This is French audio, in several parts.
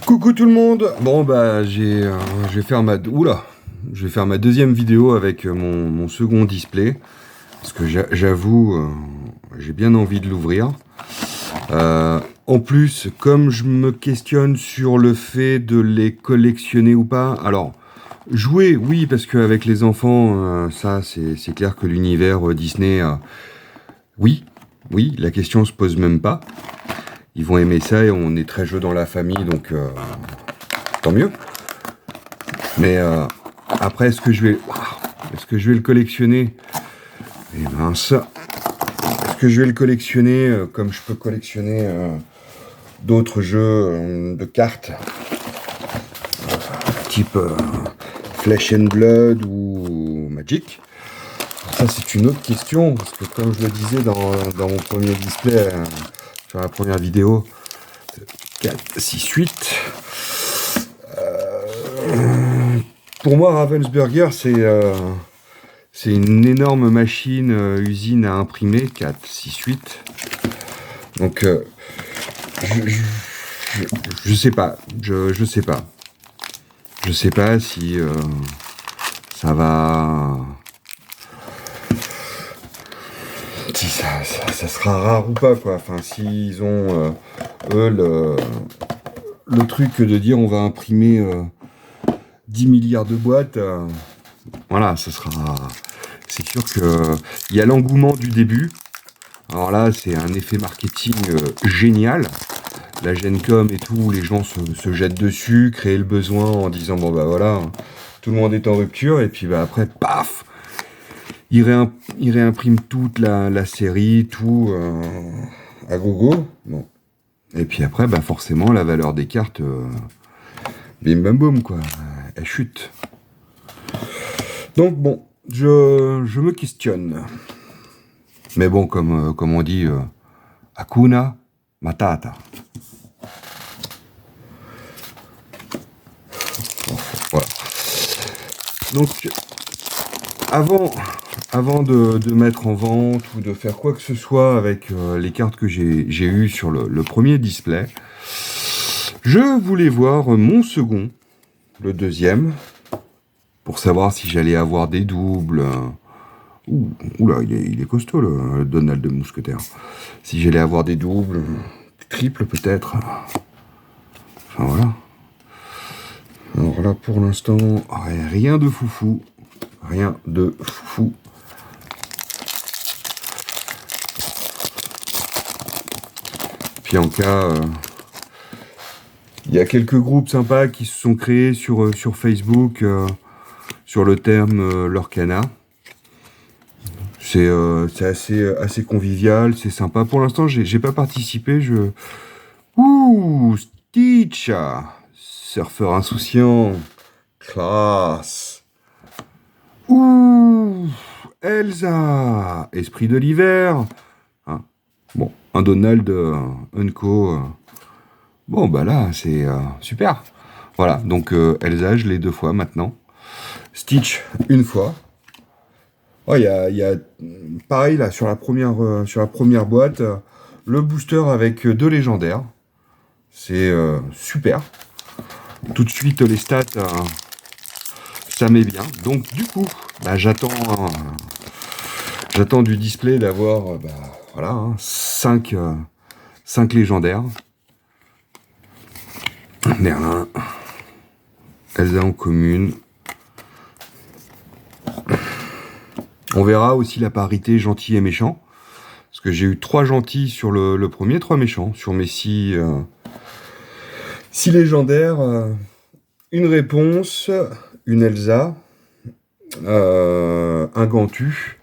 Coucou tout le monde. Bon bah je vais faire je vais faire ma deuxième vidéo avec mon second display parce que j'avoue j'ai bien envie de l'ouvrir. En plus, comme je me questionne sur le fait de les collectionner ou pas, alors jouer oui parce qu'avec les enfants ça c'est clair que l'univers Disney oui oui la question se pose même pas. Ils vont aimer ça et on est très jeu dans la famille donc tant mieux. Mais après, est-ce que je vais le collectionner? Eh ben ça, est-ce que je vais le collectionner comme je peux collectionner d'autres jeux de cartes, type Flesh and Blood ou Magic? Ça, c'est une autre question, parce que comme je le disais dans mon premier display, sur la première vidéo, 4, 6, 8. Pour moi, Ravensburger, c'est une énorme machine, usine à imprimer, 4, 6, 8. Donc, je sais pas. Je sais pas. Je sais pas si ça va... Si ça sera rare ou pas, quoi. Enfin, s'ils ont, eux, le truc de dire on va imprimer 10 milliards de boîtes, voilà, ça sera... C'est sûr qu'il y a l'engouement du début. Alors là, c'est un effet marketing génial. La Gen.com et tout, les gens se jettent dessus, créent le besoin en disant bon bah voilà, tout le monde est en rupture, et puis bah après, paf, ils réimpriment toute la série, tout à gogo. Bon. Et puis après, bah forcément, la valeur des cartes, bim bam boum, quoi, elle chute. Donc bon, je me questionne. Mais bon, comme on dit, Hakuna Matata. Voilà. Donc, avant de mettre en vente ou de faire quoi que ce soit avec les cartes que j'ai eues sur le premier display, je voulais voir mon second, le deuxième, pour savoir si j'allais avoir des doubles. Oula, il est costaud, le Donald de Mousquetaire. Si j'allais avoir des doubles, triples peut-être. Enfin voilà. Alors là, pour l'instant, rien de foufou. Rien de foufou. Puis en cas, il y a quelques groupes sympas qui se sont créés sur Facebook sur le terme Lorcana. C'est assez convivial, c'est sympa. Pour l'instant, j'ai pas participé. Ouh, Stitch, surfeur insouciant, classe. Ouh, Elsa, esprit de l'hiver. Hein. Bon, un Donald Unco. Bon, bah là, c'est super. Voilà, donc Elsa, je l'ai 2 fois maintenant. Stitch, 1 fois. Oh, il y a pareil là sur la première boîte, le booster avec 2 légendaires. C'est super. Tout de suite les stats, ça met bien. Donc du coup, bah, j'attends du display d'avoir voilà, 5 légendaires. Merlin, Elsa en commune. On verra aussi la parité gentil et méchant. Parce que j'ai eu 3 gentils sur le premier, 3 méchants. Sur mes 6 légendaires, une réponse, une Elsa, un Gantu.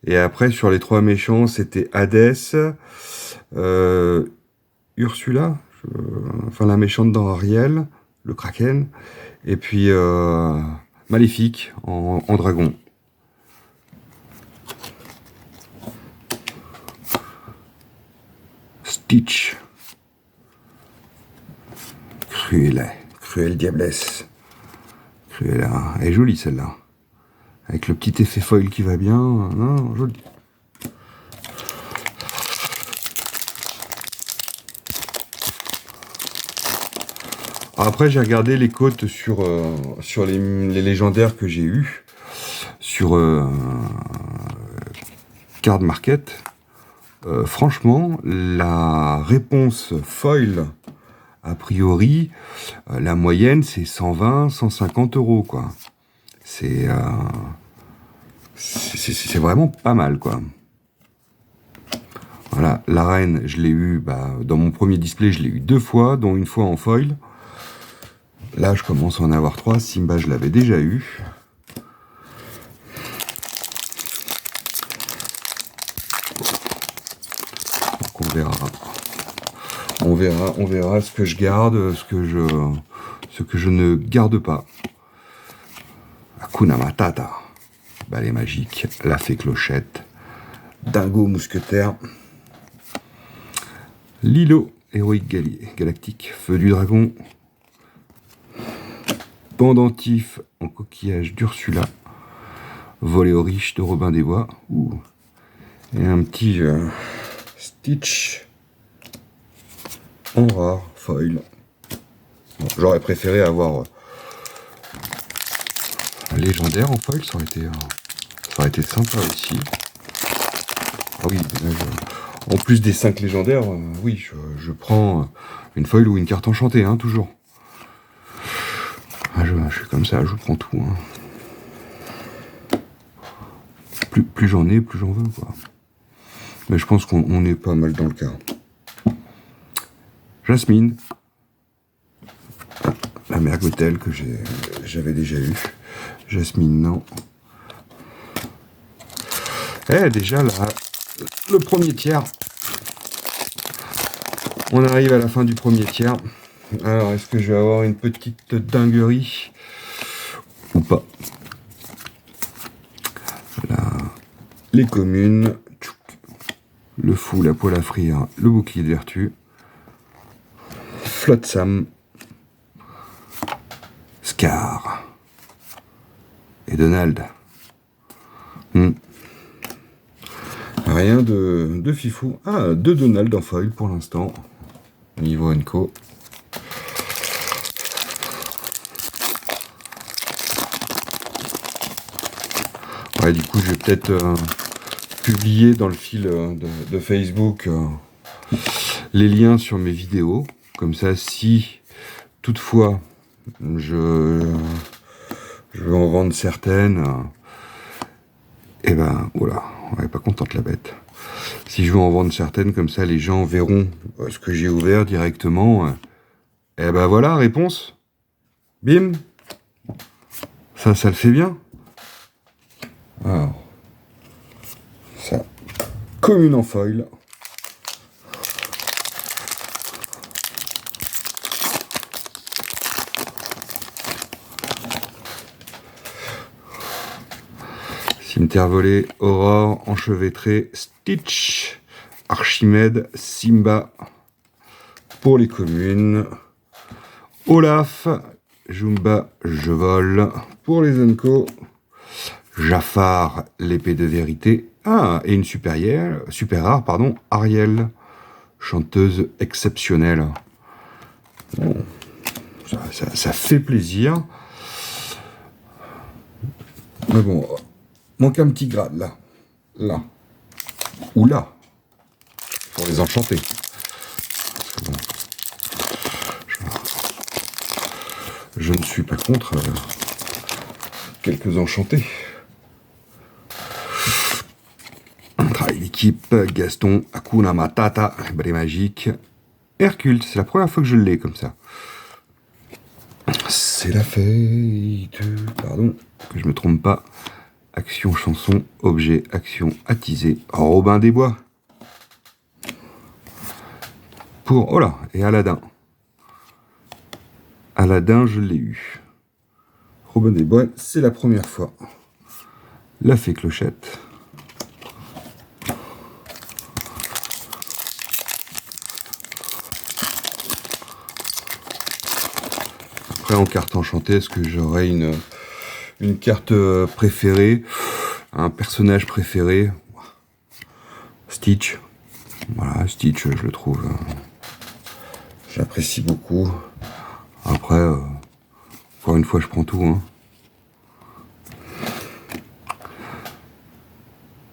Et après, sur les 3 méchants, c'était Hadès, Ursula, enfin la méchante dans Ariel, le Kraken, et puis Maléfique en dragon. Stitch. Cruelle diablesse. Cruella. Elle est jolie celle-là. Avec le petit effet foil qui va bien. Non, joli. Après, j'ai regardé les cotes sur les légendaires que j'ai eus sur Card Market. Franchement, la réponse foil, a priori, la moyenne, c'est 120, 150 euros, quoi. C'est vraiment pas mal, quoi. Voilà, la reine, je l'ai eu, dans mon premier display, je l'ai eu 2 fois, dont une fois en foil. Là, je commence à en avoir 3. Simba, je l'avais déjà eu. Donc on verra. On verra ce que je garde, ce que je ne garde pas. Hakuna Matata. Balai magique, la fée clochette. Dingo mousquetaire. Lilo, héroïque galactique. Feu du dragon. Pendentif en coquillage d'Ursula. Volet aux riches de Robin des Bois. Ouh. Et un petit Stitch en rare foil. Bon, j'aurais préféré avoir un légendaire en foil, ça aurait été sympa aussi. Ah oui, en plus des 5 légendaires, oui, je prends une foil ou une carte enchantée, hein, toujours. Ah, je suis comme ça, je prends tout. Hein. Plus j'en ai, plus j'en veux, quoi. Mais je pense qu'on est pas mal dans le cas. Jasmine. La mère Gothel que j'avais déjà eu. Jasmine, non. Déjà, là, le premier tiers. On arrive à la fin du premier tiers. Alors, est-ce que je vais avoir une petite dinguerie ou pas? Là, les communes. Le fou, la poêle à frire, le bouclier de vertu. Flotsam. Scar. Et Donald. Rien de fifou. Ah, 2 Donald en foil pour l'instant. Niveau Enco. Ouais, du coup, je vais peut-être publier dans le fil de Facebook les liens sur mes vidéos. Comme ça, si toutefois je veux en vendre certaines, et ben voilà, on n'est pas contente la bête. Si je veux en vendre certaines, comme ça les gens verront ce que j'ai ouvert directement. Et ben voilà, réponse. Bim. Ça le fait bien. Alors, ça, commune en foil. Cimetière volé, Aurore, enchevêtré, Stitch, Archimède, Simba pour les communes, Olaf, Jumba, je vole pour les Unco, Jafar, l'épée de vérité, et une super rare, Ariel, chanteuse exceptionnelle. Bon, ça fait plaisir. Mais bon, manque un petit grade là, ou là, pour les enchanter. Bon, je ne suis pas contre quelques enchantés. Travail d'équipe, Gaston, Hakuna Matata, Balai magique, Hercule, c'est la première fois que je l'ai comme ça. C'est la fête, pardon, que je me trompe pas. Action, chanson, objet, action, attisé, Robin des Bois. Pour, oh là, et Aladdin. Aladdin, je l'ai eu. Robin des Bois, c'est la première fois. La fée clochette. Après, en carte enchantée, est-ce que j'aurais une carte préférée, un personnage préféré? Stitch. Voilà, Stitch, je le trouve, j'apprécie beaucoup. Après, encore une fois, je prends tout. Hein.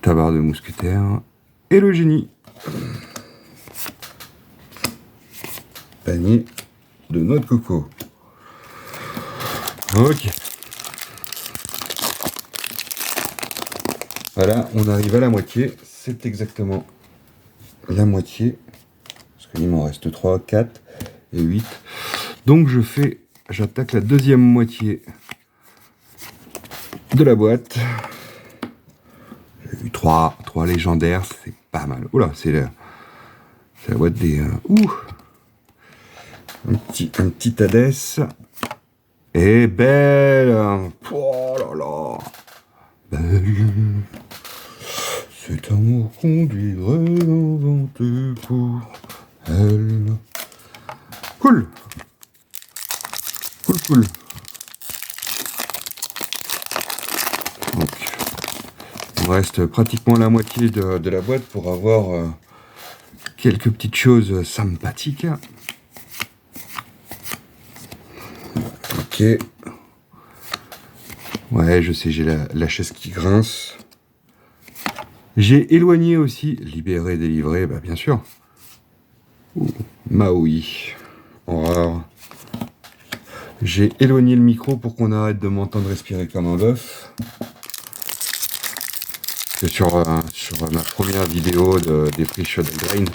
Tabard de mousquetaire et le génie. Panier de noix de coco. Ok. Voilà, on arrive à la moitié. C'est exactement la moitié. Parce qu'il m'en reste 3, 4 et 8. Donc j'attaque la deuxième moitié de la boîte. J'ai eu 3 légendaires, c'est pas mal. Oula, c'est la boîte des... un petit Hadès. Et belle. Oh là là. Belle. Cet amour conduirait inventé pour elle. Cool. Cool. Donc, il me reste pratiquement la moitié de la boîte pour avoir quelques petites choses sympathiques. Ok. Ouais, je sais, j'ai la chaise qui grince. J'ai éloigné aussi, libéré, délivré, bah bien sûr. Maui. Horreur. J'ai éloigné le micro pour qu'on arrête de m'entendre respirer comme un bœuf. Parce que sur ma première vidéo des Free Shuttle Drain,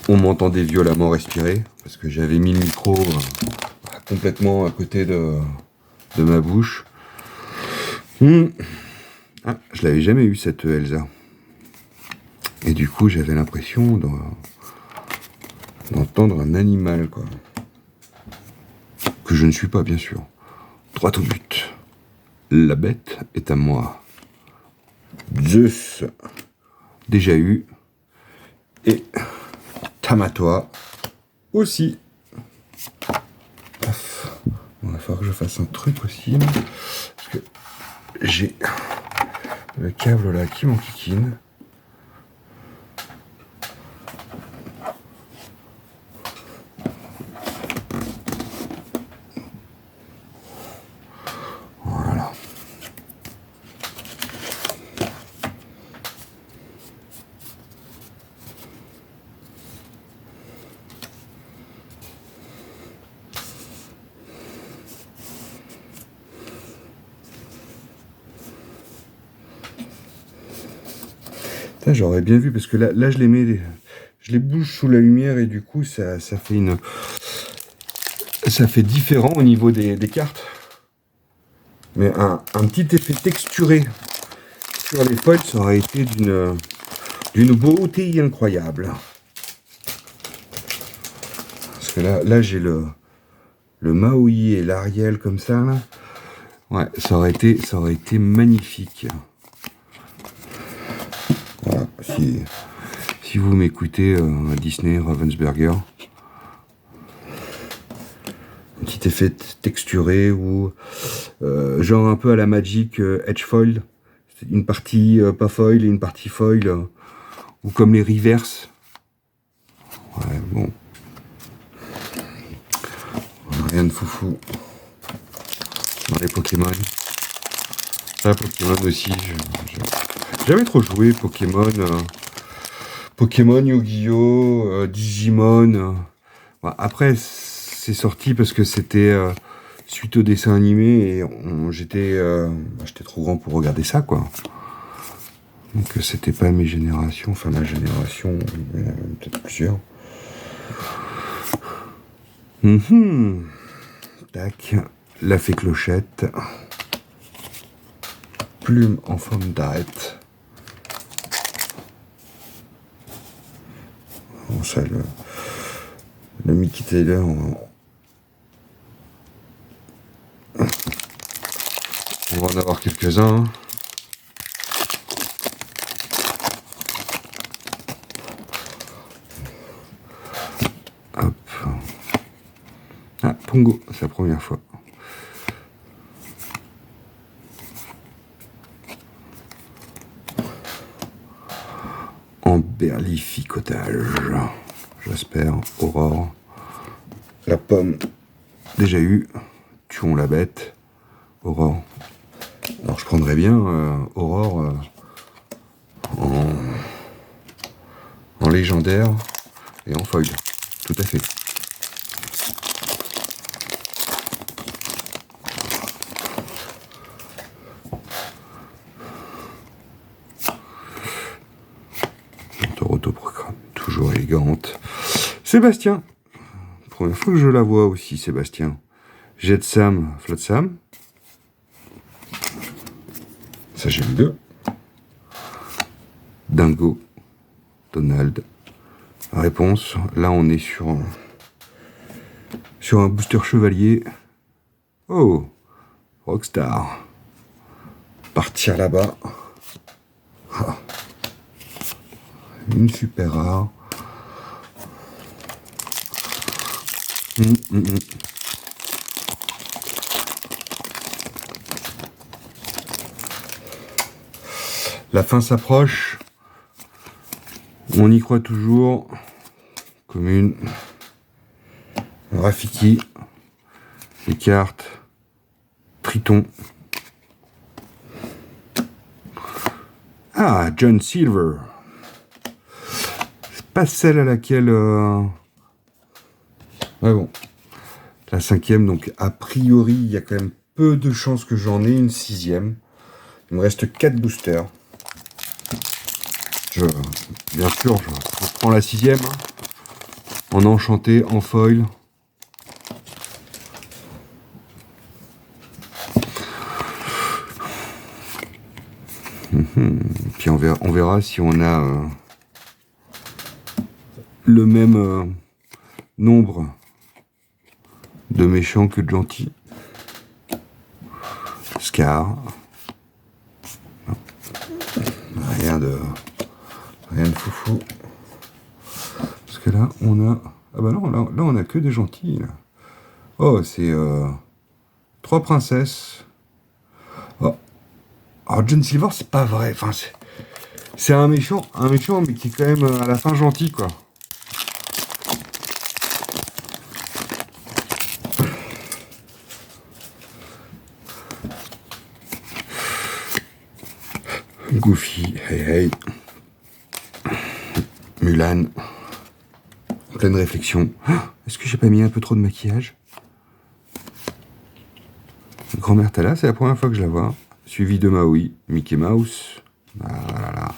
on m'entendait violemment respirer. Parce que j'avais mis le micro complètement à côté de ma bouche. Ah, je l'avais jamais eu cette Elsa. Et du coup, j'avais l'impression d'entendre un animal, quoi. Que je ne suis pas, bien sûr. Droit au but. La bête est à moi. Zeus, déjà eu. Et Tamatoa aussi. Paf. Il va falloir que je fasse un truc aussi. Parce que j'ai le câble là qui m'enquiquine. Voilà. J'aurais bien vu parce que là je les bouge sous la lumière et du coup ça fait différent au niveau des cartes. Mais un petit effet texturé sur les foils, ça aurait été d'une beauté incroyable. Parce que là j'ai le Maui et l'Ariel comme ça là. Ouais, ça aurait été magnifique. Voilà, si vous m'écoutez à Disney, Ravensburger, un petit effet texturé ou genre un peu à la Magic Edge Foil, c'est une partie pas foil et une partie foil, ou comme les reverse. Ouais, bon. Rien de foufou dans les Pokémon. Ça, Pokémon aussi, j'ai jamais trop joué Pokémon. Pokémon, Yu-Gi-Oh, Digimon. Ouais, après, c'est sorti parce que c'était suite au dessin animé et j'étais trop grand pour regarder ça, quoi. Donc c'était pas mes générations, enfin ma génération, peut-être plusieurs. Tac, la fée clochette. Plume en forme d'arête. Bon, ça, le Mickey Taylor, on va en avoir quelques-uns. Hop. Ah, Pongo, c'est la première fois. En berlificotage, j'espère. Aurore. La pomme déjà eu. Tuons la bête. Aurore. Alors je prendrais bien Aurore en légendaire et en foil. Tout à fait. Autoprogramme, toujours élégante. Sébastien. Première fois que je la vois aussi, Sébastien. Jetsam, Flotsam. Ça, j'ai vu deux. Dingo, Donald. Réponse, là on est sur un booster chevalier. Oh, Rockstar. Partir là-bas. Ah. Une super rare. La fin s'approche. On y croit toujours. Commune. Rafiki. Les cartes. Triton. Ah, John Silver. C'est pas celle à laquelle... Ouais, bon. La 5e, donc a priori, il y a quand même peu de chances que j'en ai une 6e. Il me reste 4 boosters. Bien sûr, je prends la 6e. En enchanté, en foil. Puis on verra si on a le même nombre de méchants que de gentils. Scar. Non. Rien de foufou. Parce que là, on a... Ah bah non, là on a que des gentils. Là. Oh, c'est 3 princesses. Oh. Alors John Silver, c'est pas vrai. Enfin, c'est un méchant, mais qui est quand même à la fin gentil, quoi. Goofy, hey. Mulan. En pleine réflexion. Est-ce que j'ai pas mis un peu trop de maquillage? Grand-mère Tala, c'est la première fois que je la vois. Suivi de Maui, Mickey Mouse. Ah là là.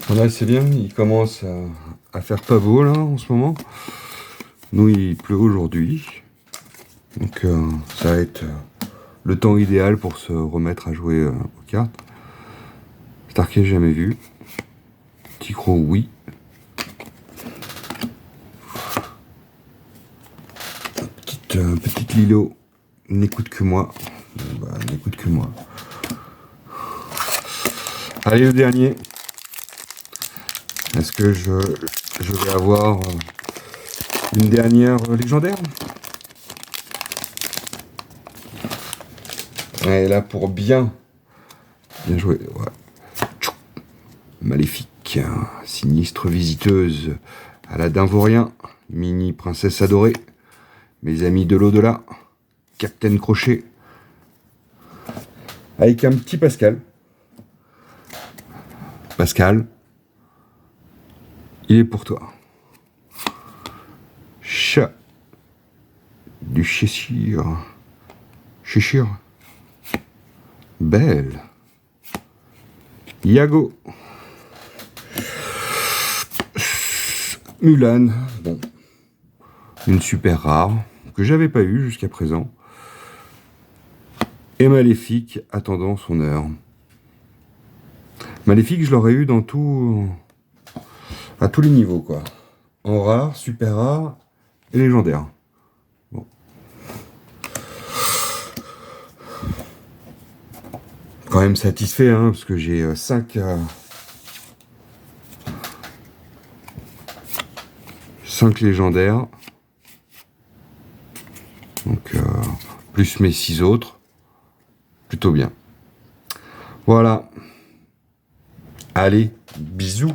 Là, c'est bien, il commence à faire pas beau là en ce moment. Nous, il pleut aujourd'hui. Donc, ça va être le temps idéal pour se remettre à jouer aux cartes. Starkey, jamais vu. Ticro, oui. Petite Lilo, n'écoute que moi. N'écoute que moi. Allez, le dernier. Est-ce que je vais avoir une dernière légendaire? Et là, pour bien joué. Ouais. Maléfique, sinistre visiteuse, Aladdin vaurien, mini princesse adorée, mes amis de l'au-delà, Captain Crochet, avec un petit Pascal. Pascal, il est pour toi. Chat du Cheshire. Cheshire. Belle. Iago. Mulan. Bon. Une super rare que j'avais pas eu jusqu'à présent. Et Maléfique attendant son heure. Maléfique, je l'aurais eu dans tout... à tous les niveaux, quoi. En rare, super rare et légendaire. Bon. Quand même satisfait, hein, parce que j'ai 5 5 légendaires. Donc, plus mes 6 autres. Plutôt bien. Voilà. Allez, bisous.